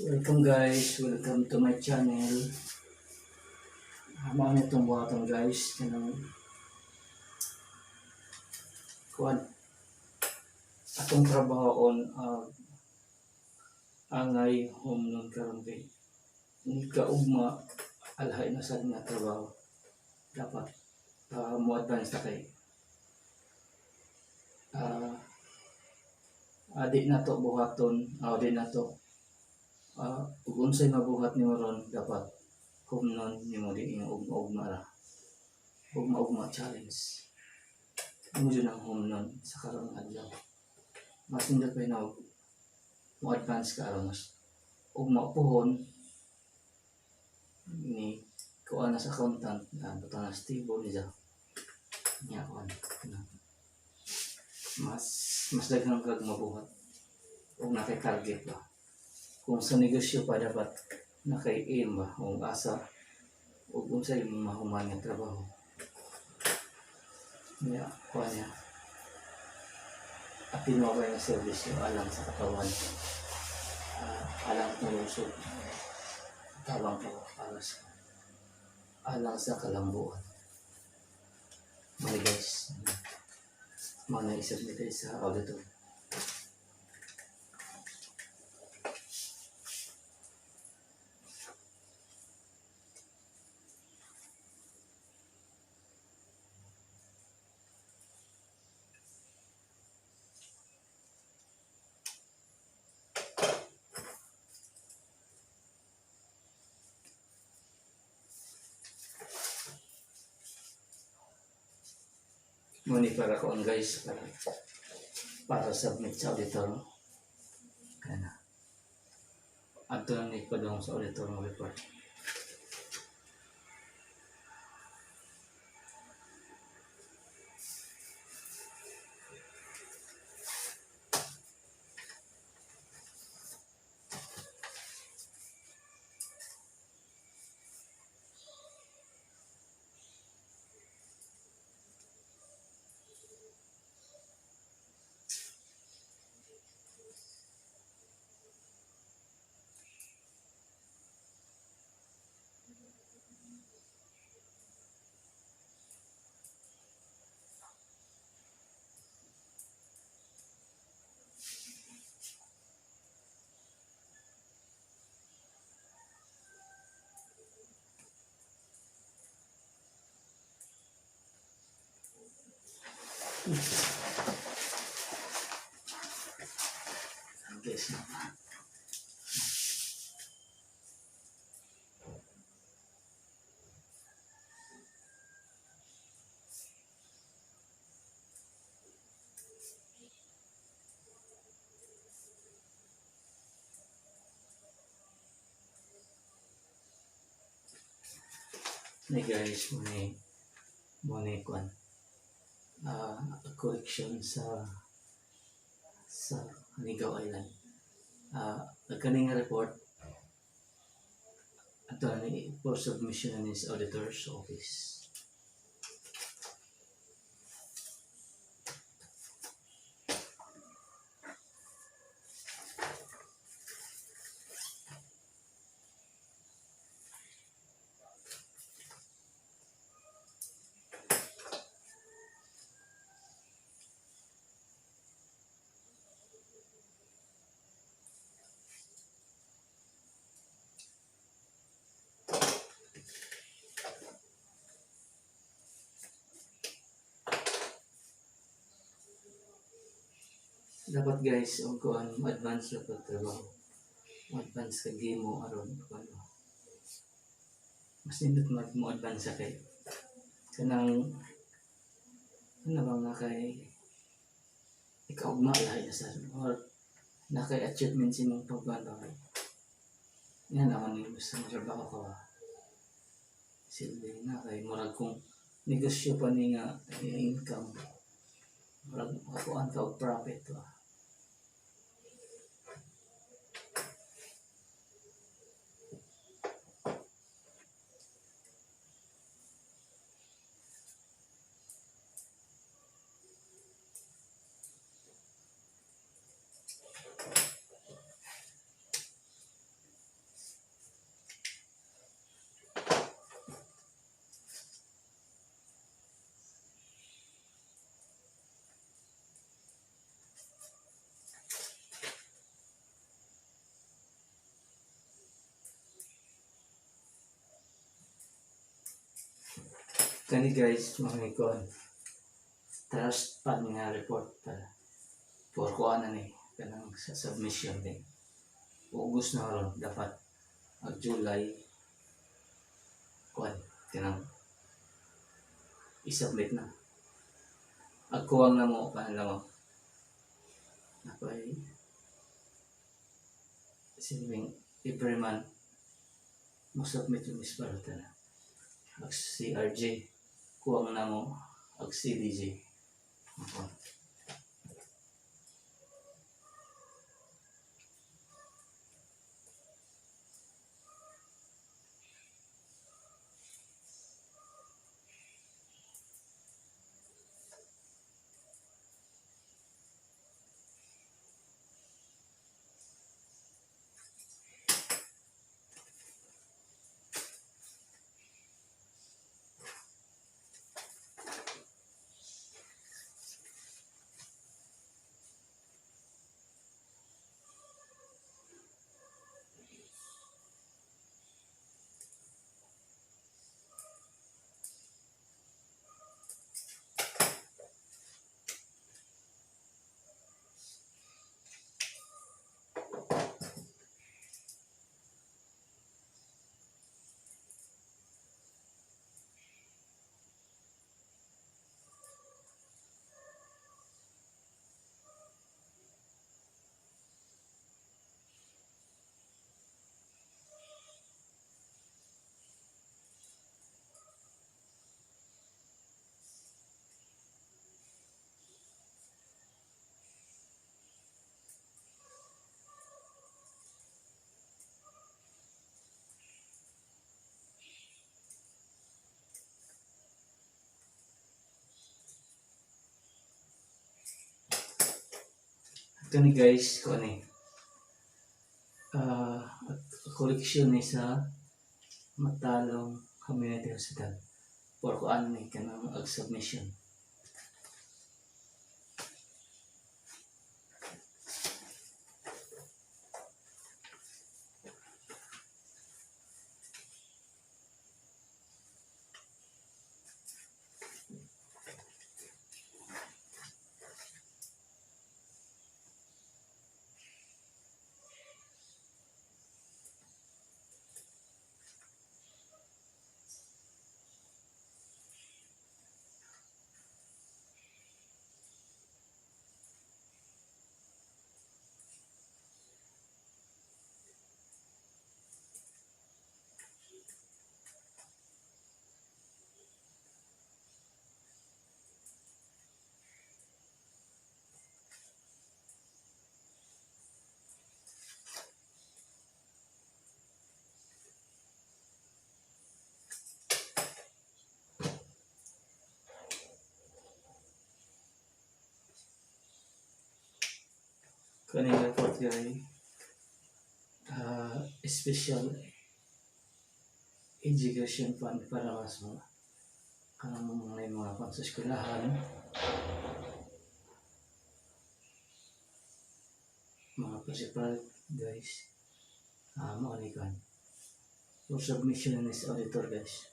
Welcome guys, welcome to my channel. Hama na itong buhatan guys. Kanang kuan atong trabaho on angay home nun karon kay ni kaugma alhay na sa nga trabaho. Dapat mo advance na kay adi na to buhaton, adi na to kung unsay mabuhat nimo ron dapat home nun nimo di yung ugma ra. Ugma challenge. Ano yun ang home nun sa karong adlaw. Mas hindi pa na mo advance ka aron mas ugma pohon ni kuan na sa accountant na butang na stable niya. Nya kuan. Mas daghang kag mabuhat. Kung nakay target ba. Kung sa negosyo pa dapat nakay-aim ba o asa o kung sa imong mahuman nga trabaho. Niya, kuha niya. At tinawag yung service yung alang sa katawan. Alang ng lusog. Tawang po para sa alang sa kalambuan. Mga guys, mga isip nito sa auditor. Muni para koon guys para submit sa auditor. Kana. Ato na ni padong sa auditor ng report. Guys, ni guys, muni kuan correction sa Hanigaw Island. Nagkaning report ato ni for submission in his auditor's office. Dapat guys, o kuan advance na pagtrabaho. Advance ka game mo aron kuan. Mas nindot mo advance kay kanang ano bang nakay ikaw maalay na sa or nakay achievement sa imong pagbantaw. Yan naman yung gusto mo trabaho ka. Silbi na kay murag kung negosyo pa ni nga income. Murag makuan ka og profit ba. Kani guys, mga ikon, trust pa nga report para for kuha na ni kanang sa submission din. August na ron dapat ag July kuan kanang i-submit na. Agkuwang na mo kanila mo. Napay silbing every month mo submit yung isparata na. Ag CRJ kuwang na mo ag CDJ. Okay. Ito ni guys, kung ano koleksyon ni sa Matalong Community Hospital for kung ano ni kanang ag-submission. Kanina report ay special education fund para sa mga kanang mga pang sa eskwelahan, mga principal guys, mga nikan. For submission is auditor guys.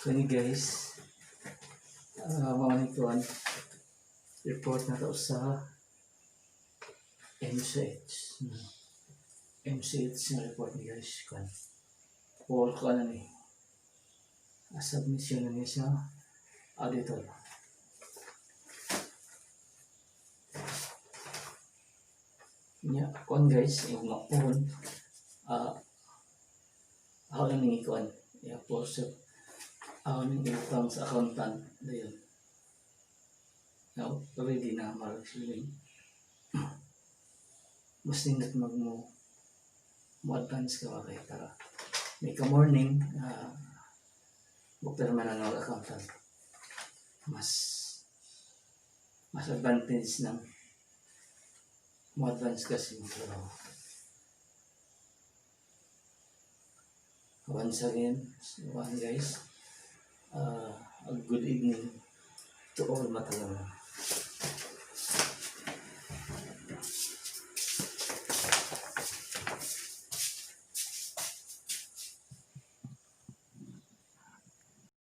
Kani guys, mga nikuan, report na to sa MCH. MCH na report ni guys. Kan. Or ko ano ni, submission na niya sa auditor. Nya, kuan guys, yung mapun, ako na ni kuan, po sa ako nang income sa accountant na yun. Now, already na marasiling. Mas nindot mo advance ka kay para may ka morning bukter man ang accountant. Mas advantage ng mo advance kasi so, once again, guys, a good evening to all Matagalog.